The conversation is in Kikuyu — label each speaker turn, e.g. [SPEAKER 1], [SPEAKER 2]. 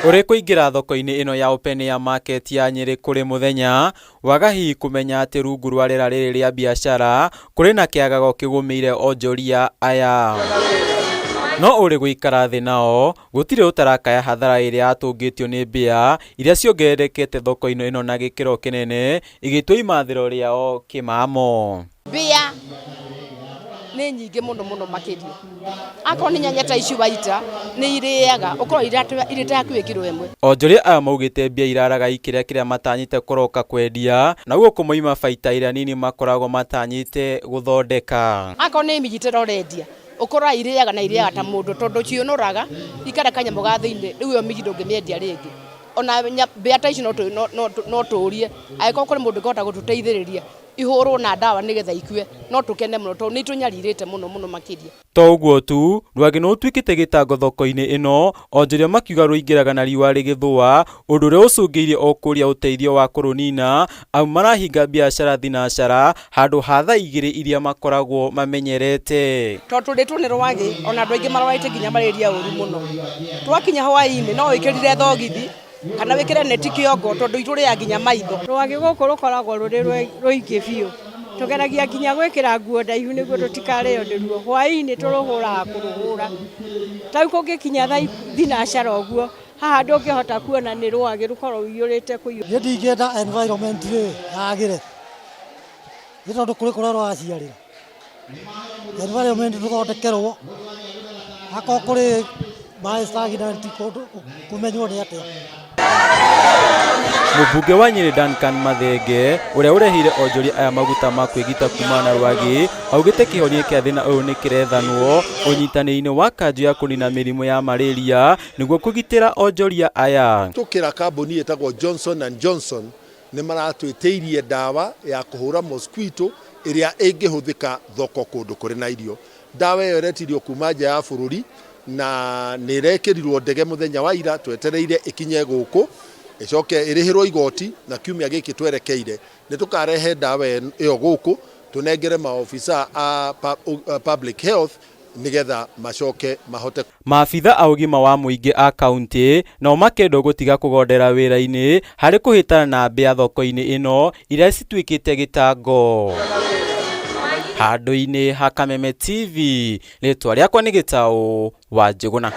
[SPEAKER 1] Uri kuingira thoko-ini ino ya open air market ya Nyeri kuri muthenya waga hihi kumenya ati rungu rwa rĩera rĩrĩ rĩa biacara kuri na kiagago kigumiire onjoria aya. No uri guikara thi nao gutire utarakaya hathara iria atungitio ni mbia iria ciongererekete thoko-ini ino na gikiro kinene igitua imathiro riao kimamo.
[SPEAKER 2] Mbia ni nyingi muno makiria akorwo ni nyanya ta ici waita ni iriaga ukorwo irita kwikirwo imwe.
[SPEAKER 1] Onjoria aya maugite mbia iraraga ikiria matanyite kuroka kwendia naguo kumoima baita iria nini makoragwo matanyite guthondeka.
[SPEAKER 2] Akorwo ni migite rorendia ukorwo iriaga na iriaga ta mundu tondu cionoraga ikara kanyamo ga thiini riu yo migi ndungimiendia ringi ona mbia ta ici no turie agiko kuri mundu ngota gututeithiriria ihurwo na dawa nigetha ikue no tukene muno tondu ni tunyaririte muno makiria.
[SPEAKER 1] To uguo tu rwagi no twikite gitango thoko-ini ino onjoria makiuga ruingiraga na riwa rigithua undu uri ucungiirie okuria uteithio wa kurunina au marahinga biacara thinacara handu ha thaa igiri iria makoragwo mamenyerete.
[SPEAKER 2] To turitwo ni rwagi ona andu aingi marwarite nginya malaria uru muno twakinya hwaini no wikirire thogithi kana wikire neti kiongo tondu ituriya nginya maitho.
[SPEAKER 3] Rwagi guku rukoragwo ruri ruingi biu tugeragia nginya gwikira nguo ndaihu niguo tutikareo ni ruo hwaini turuhuraga kuruhura tau kungikinya thinacara uguo haha ndungihota kuona ni rwagi rukorwo ruyurite kuiyo.
[SPEAKER 4] Ni ndingenda environment yagire ni tondu kuri kuria rwaciarira environment tuthondekerwo akorwo kuri mai stagnant kumenywo ni atia.
[SPEAKER 1] Mubunge wa Nyeri Duncan Mathenge uria urehire onjoria aya maguta ma kwigita kuma na rwagi augite kihonia kia thina uyu ni kirethanwo unyitanĩri-inĩ wa kanjo ya kunina mĩrimũ ya malaria niguo kugitira onjoria aya.
[SPEAKER 5] Tukira kambuni etagwo Johnson & Johnson ni maratwitiirie dawa ya kuhura mosquito iria ingihuthika thoko kundu kuri na irio. Dawa iyo iretirio kuma nja ya bururi na nirekirirwo ndege muthenya wa ira twetereire ikinye guku icoke irihirwo igoti na kiumia giki twerekeire ni tukarehe dawa iyo guku tunengere maofisa a public health nigetha macoke mahote.
[SPEAKER 1] Maabitha a ugima wa muingi a kaunti no makendo gutiga kugondera wira-ini hari kuhitana na mbia thoko-ini ino iria citwikite gitango. Handu-ini ha Kameme TV ritwa riakwa ni Gitau wa Njuguna.